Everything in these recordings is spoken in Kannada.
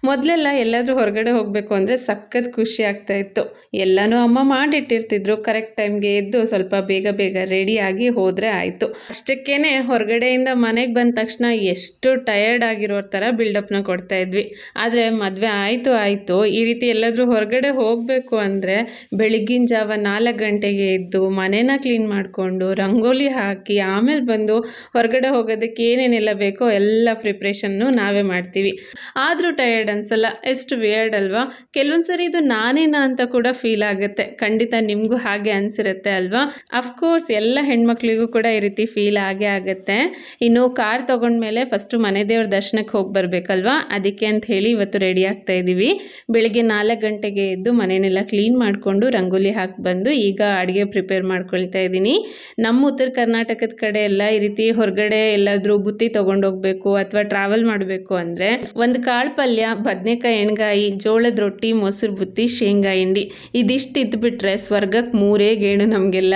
ಮೊದಲೆಲ್ಲ ಎಲ್ಲಾದರೂ ಹೊರಗಡೆ ಹೋಗಬೇಕು ಅಂದರೆ ಸಖತ್ ಖುಷಿ ಆಗ್ತಾ ಇತ್ತು. ಎಲ್ಲನೂ ಅಮ್ಮ ಮಾಡಿಟ್ಟಿರ್ತಿದ್ರು. ಕರೆಕ್ಟ್ ಟೈಮ್ಗೆ ಎದ್ದು ಸ್ವಲ್ಪ ಬೇಗ ಬೇಗ ರೆಡಿಯಾಗಿ ಹೋದರೆ ಆಯಿತು. ಅಷ್ಟಕ್ಕೇ ಹೊರಗಡೆಯಿಂದ ಮನೆಗೆ ಬಂದ ತಕ್ಷಣ ಎಷ್ಟು ಟಯರ್ಡ್ ಆಗಿರೋ ಥರ ಬಿಲ್ಡಪ್ನ ಕೊಡ್ತಾ ಇದ್ವಿ. ಆದರೆ ಮದುವೆ ಆಯಿತು ಈ ರೀತಿ ಎಲ್ಲಾದರೂ ಹೊರಗಡೆ ಹೋಗಬೇಕು ಅಂದರೆ ಬೆಳಗ್ಗಿನ ಜಾವ 4 ಗಂಟೆಗೆ ಎದ್ದು ಮನೇನ ಕ್ಲೀನ್ ಮಾಡಿಕೊಂಡು ರಂಗೋಲಿ ಹಾಕಿ ಆಮೇಲೆ ಬಂದು ಹೊರಗಡೆ ಹೋಗೋದಕ್ಕೆ ಏನೇನೆಲ್ಲ ಬೇಕೋ ಎಲ್ಲ ಪ್ರಿಪ್ರೇಷನ್ನು ನಾವೇ ಮಾಡ್ತೀವಿ. ಆದರೂ ಟಯರ್ಡ್ ಅನ್ಸಲ್ಲ. ಎಷ್ಟು ವಿಯರ್ಡ್ ಅಲ್ವಾ? ಕೆಲವೊಂದು ಸರಿ ಇದು ನಾನೇನಾ ಅಂತ ಕೂಡ ಫೀಲ್ ಆಗುತ್ತೆ. ಖಂಡಿತ ನಿಮಗೂ ಹಾಗೆ ಅನಿಸಿರುತ್ತೆ ಅಲ್ವಾ? ಅಫ್ಕೋರ್ಸ್ ಎಲ್ಲ ಹೆಣ್ಮಕ್ಳಿಗೂ ಕೂಡ ಈ ರೀತಿ ಫೀಲ್ ಆಗುತ್ತೆ. ಇನ್ನು ಕಾರ್ ತೊಗೊಂಡ್ಮೇಲೆ ಫಸ್ಟು ಮನೆ ದೇವ್ರ ದರ್ಶನಕ್ಕೆ ಹೋಗಿ ಬರಬೇಕಲ್ವಾ? ಅದಕ್ಕೆ ಅಂತ ಹೇಳಿ ಇವತ್ತು ರೆಡಿ ಆಗ್ತಾ ಇದ್ದೀವಿ. ಬೆಳಿಗ್ಗೆ 4 ಗಂಟೆಗೆ ಎದ್ದು ಮನೆಯನ್ನೆಲ್ಲ ಕ್ಲೀನ್ ಮಾಡಿಕೊಂಡು ರಂಗೋಲಿ ಹಾಕಿ ಬಂದು ಈಗ ಅಡುಗೆ ಪ್ರಿಪೇರ್ ಮಾಡ್ಕೊಳ್ತಾ ಇದ್ದೀನಿ. ನಮ್ಮ ಉತ್ತರ ಕರ್ನಾಟಕದ ಕಡೆ ಎಲ್ಲ ಈ ರೀತಿ ಹೊರಗಡೆ ಎಲ್ಲಾದರೂ ಬುತ್ತಿ ತೊಗೊಂಡೋಗ್ಬೇಕು ಅಥವಾ ಟ್ರಾವೆಲ್ ಮಾಡಬೇಕು ಅಂದರೆ ಒಂದು ಕಾಳು ಪಲ್ಯ, ಬದನೆಕಾಯಿ ಎಣ್ಗಾಯಿ, ಜೋಳದ ರೊಟ್ಟಿ, ಮೊಸರು ಬುತ್ತಿ, ಶೇಂಗಾ ಹಿಂಡಿ ಇದಿಷ್ಟು ಇದ್ಬಿಟ್ರೆ ಸ್ವರ್ಗಕ್ಕೆ 3 ಗೇಣು ನಮಗೆಲ್ಲ.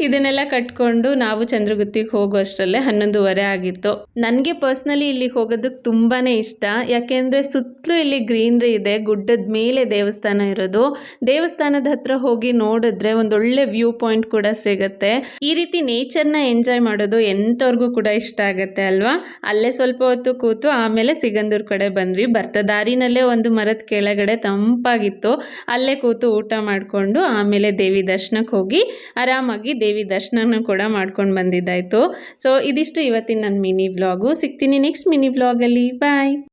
ಇದನ್ನೆಲ್ಲ ಕಟ್ಕೊಂಡು ನಾವು ಚಂದ್ರಗುತ್ತಿಗೆ ಹೋಗೋ ಅಷ್ಟರಲ್ಲೇ 11:30 ಆಗಿತ್ತು. ನನಗೆ ಪರ್ಸ್ನಲಿ ಇಲ್ಲಿಗೆ ಹೋಗೋದಕ್ಕೆ ತುಂಬಾ ಇಷ್ಟ. ಯಾಕೆಂದರೆ ಸುತ್ತಲೂ ಇಲ್ಲಿ ಗ್ರೀನ್ರಿ ಇದೆ. ಗುಡ್ಡದ ಮೇಲೆ ದೇವಸ್ಥಾನ ಇರೋದು. ದೇವಸ್ಥಾನದ ಹತ್ರ ಹೋಗಿ ನೋಡಿದ್ರೆ ಒಂದೊಳ್ಳೆ ವ್ಯೂ ಪಾಯಿಂಟ್ ಕೂಡ ಸಿಗುತ್ತೆ. ಈ ರೀತಿ ನೇಚರ್ನ ಎಂಜಾಯ್ ಮಾಡೋದು ಎಂಥವ್ರಿಗೂ ಕೂಡ ಇಷ್ಟ ಆಗುತ್ತೆ ಅಲ್ವಾ? ಅಲ್ಲೇ ಸ್ವಲ್ಪ ಹೊತ್ತು ಕೂತು ಆಮೇಲೆ ಸಿಗಂದೂರು ಕಡೆ ಬಂದ್ವಿ. ಬರ್ತಾ ದಾರಿನಲ್ಲೇ ಒಂದು ಮರದ ಕೆಳಗಡೆ ತಂಪಾಗಿತ್ತು. ಅಲ್ಲೇ ಕೂತು ಊಟ ಮಾಡಿಕೊಂಡು ಆಮೇಲೆ ದೇವಿ ದರ್ಶನಕ್ಕೆ ಹೋಗಿ ಆರಾಮಾಗಿ ದೇವಿ ದರ್ಶನನೂ ಕೂಡ ಮಾಡ್ಕೊಂಡು ಬಂದಿದ್ದಾಯಿತು. ಸೊ ಇದಿಷ್ಟು ಇವತ್ತಿನ ನನ್ನ ಮಿನಿ ವ್ಲಾಗು. ಸಿಗ್ತೀನಿ ನೆಕ್ಸ್ಟ್ ಮಿನಿ ವ್ಲಾಗಲ್ಲಿ. ಬಾಯ್.